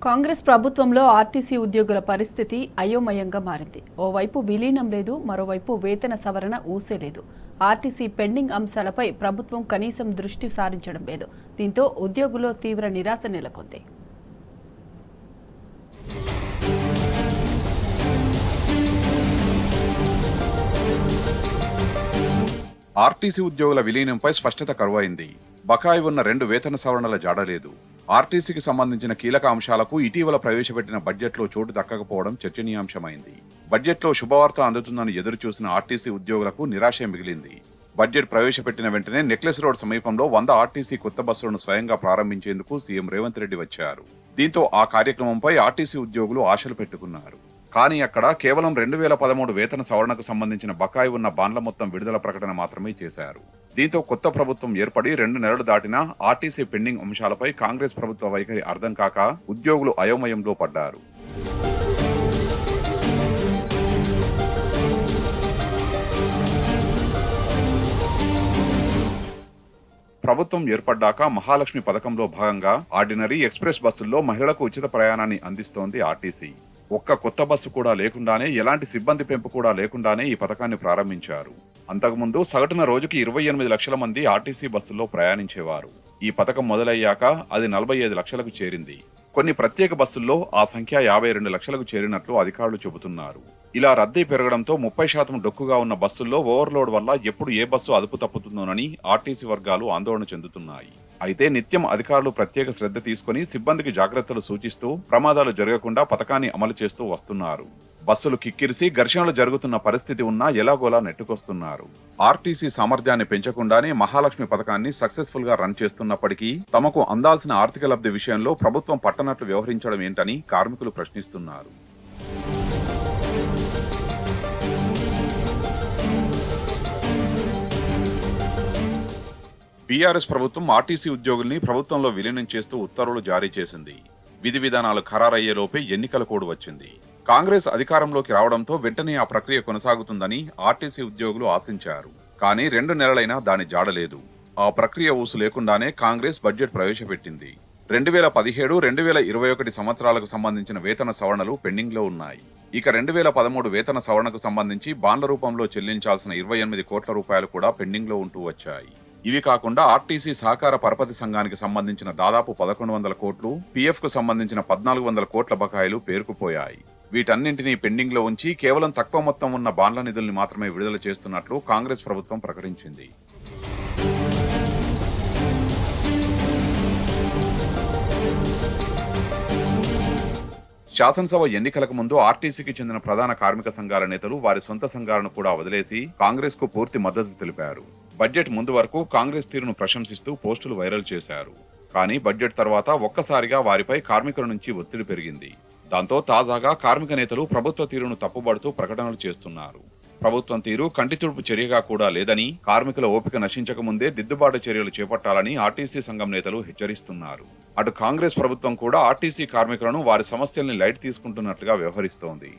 కాంగ్రెస్ ప్రభుత్వంలో ఆర్టీసీ ఉద్యోగుల పరిస్థితి అయోమయంగా మారింది. ఓవైపు విలీనం లేదు, మరోవైపు వేతన సవరణ ఊసే లేదు. ఆర్టీసీ పెండింగ్ అంశాలపై ప్రభుత్వం కనీసం దృష్టి సారించడం లేదు. దీంతో ఉద్యోగుల్లో తీవ్ర నిరాశ నెలకొంది. ఆర్టీసీ ఉద్యోగుల విలీనంపై స్పష్టత కరువైంది. బకాయి ఉన్న 2 వేతన సవరణల జాడలేదు. ఆర్టీసీకి సంబంధించిన కీలక అంశాలకు ఇటీవల ప్రవేశపెట్టిన బడ్జెట్లో చోటు దక్కకపోవడం చర్చనీయాంశమైంది. బడ్జెట్లో శుభవార్త అందుతుందని ఎదురుచూసిన ఆర్టీసీ ఉద్యోగులకు నిరాశే మిగిలింది. బడ్జెట్ ప్రవేశపెట్టిన వెంటనే నెక్లెస్ రోడ్ సమీపంలో 100 ఆర్టీసీ కొత్త బస్సులను స్వయంగా ప్రారంభించేందుకు సీఎం రేవంత్ రెడ్డి వచ్చారు. దీంతో ఆ కార్యక్రమంపై ఆర్టీసీ ఉద్యోగులు ఆశలు పెట్టుకున్నారు. కానీ అక్కడ కేవలం 2013 వేతన సవరణకు సంబంధించిన బకాయి ఉన్న బాండ్ల మొత్తం విడుదల ప్రకటన మాత్రమే చేశారు. దీంతో కొత్త ప్రభుత్వం ఏర్పడి 2 నెలలు దాటినా ఆర్టీసీ పెండింగ్ అంశాలపై కాంగ్రెస్ ప్రభుత్వ వైఖరి అర్థం కాక ఉద్యోగులు అయోమయంలో పడ్డారు. ప్రభుత్వం ఏర్పడ్డాక మహాలక్ష్మి పథకంలో భాగంగా ఆర్డినరీ, ఎక్స్ప్రెస్ బస్సుల్లో మహిళలకు ఉచిత ప్రయాణాన్ని అందిస్తోంది ఆర్టీసీ. ఒక్క కొత్త బస్సు కూడా లేకుండానే, ఎలాంటి సిబ్బంది పెంపు కూడా లేకుండానే ఈ పథకాన్ని ప్రారంభించారు. అంతకుముందు సగటున రోజుకి 28 లక్షల మంది ఆర్టీసీ బస్సుల్లో ప్రయాణించేవారు. ఈ పథకం మొదలయ్యాక అది 45 లక్షలకు చేరింది. కొన్ని ప్రత్యేక బస్సుల్లో ఆ సంఖ్య 52 లక్షలకు చేరినట్లు అధికారులు చెబుతున్నారు. ఇలా రద్దీ పెరగడంతో 30% డొక్కుగా ఉన్న బస్సుల్లో ఓవర్లోడ్ వల్ల ఎప్పుడు ఏ బస్సు అదుపు తప్పుతుందోనని ఆర్టీసీ వర్గాలు ఆందోళన చెందుతున్నాయి. అయితే నిత్యం అధికారులు ప్రత్యేక శ్రద్ధ తీసుకుని సిబ్బందికి జాగ్రత్తలు సూచిస్తూ ప్రమాదాలు జరగకుండా పథకాన్ని అమలు చేస్తూ వస్తున్నారు. బస్సులు కిక్కిరిసి ఘర్షణలు జరుగుతున్న పరిస్థితి ఉన్నా ఎలాగోలా నెట్టుకొస్తున్నారు. ఆర్టీసీ సామర్థ్యాన్ని పెంచకుండానే మహాలక్ష్మి పథకాన్ని సక్సెస్ఫుల్ గా రన్ చేస్తున్నప్పటికీ తమకు అందాల్సిన ఆర్థిక లబ్ధి విషయంలో ప్రభుత్వం పట్టనట్లు వ్యవహరించడం ఏంటని కార్మికులు ప్రశ్నిస్తున్నారు. బీఆర్ఎస్ ప్రభుత్వం ఆర్టీసీ ఉద్యోగుల్ని ప్రభుత్వంలో విలీనం చేస్తూ ఉత్తర్వులు జారీ చేసింది. విధి విధానాలు ఖరారయ్యేలోపే ఎన్నికల కోడ్ వచ్చింది. కాంగ్రెస్ అధికారంలోకి రావడంతో వెంటనే ఆ ప్రక్రియ కొనసాగుతుందని ఆర్టీసీ ఉద్యోగులు ఆశించారు. కానీ 2 నెలలైనా దాని జాడలేదు. ఆ ప్రక్రియ ఊసు లేకుండానే కాంగ్రెస్ బడ్జెట్ ప్రవేశపెట్టింది. 2017, 2021 సంవత్సరాలకు సంబంధించిన వేతన సవరణలు పెండింగ్ లో ఉన్నాయి. ఇక 2013 వేతన సవరణకు సంబంధించి బాండ్ల రూపంలో చెల్లించాల్సిన 28 కోట్ల రూపాయలు కూడా పెండింగ్ లో ఉంటూ వచ్చాయి. ఇవి కాకుండా ఆర్టీసీ సహకార పరపతి సంఘానికి సంబంధించిన దాదాపు 1100 కోట్లు, పీఎఫ్ కు సంబంధించిన 1400 కోట్ల బకాయిలు పేరుకుపోయాయి. వీటన్నింటినీ పెండింగ్ లో ఉంచి కేవలం తక్కువ మొత్తం ఉన్న బాండ్ల నిధుల్ని మాత్రమే విడుదల చేస్తున్నట్లు కాంగ్రెస్ ప్రభుత్వం ప్రకటించింది. శాసనసభ ఎన్నికలకు ముందు ఆర్టీసీకి చెందిన ప్రధాన కార్మిక సంఘాల నేతలు వారి సొంత సంఘాలను కూడా వదిలేసి కాంగ్రెస్ కు పూర్తి మద్దతు తెలిపారు. బడ్జెట్ ముందు వరకు కాంగ్రెస్ తీరును ప్రశంసిస్తూ పోస్టులు వైరల్ చేశారు. కానీ బడ్జెట్ తర్వాత ఒక్కసారిగా వారిపై కార్మికుల నుంచి ఒత్తిడి పెరిగింది. దాంతో తాజాగా కార్మిక నేతలు ప్రభుత్వ తీరును తప్పుబడుతూ ప్రకటనలు చేస్తున్నారు. ప్రభుత్వం తీరు కంటితుడుపు చర్యగా కూడా లేదని, కార్మికుల ఓపిక నశించకముందే దిద్దుబాటు చర్యలు చేపట్టాలని ఆర్టీసీ సంఘం నేతలు హెచ్చరిస్తున్నారు. అటు కాంగ్రెస్ ప్రభుత్వం కూడా ఆర్టీసీ కార్మికులను వారి సమస్యల్ని లైట్ తీసుకుంటున్నట్లుగా వ్యవహరిస్తోంది.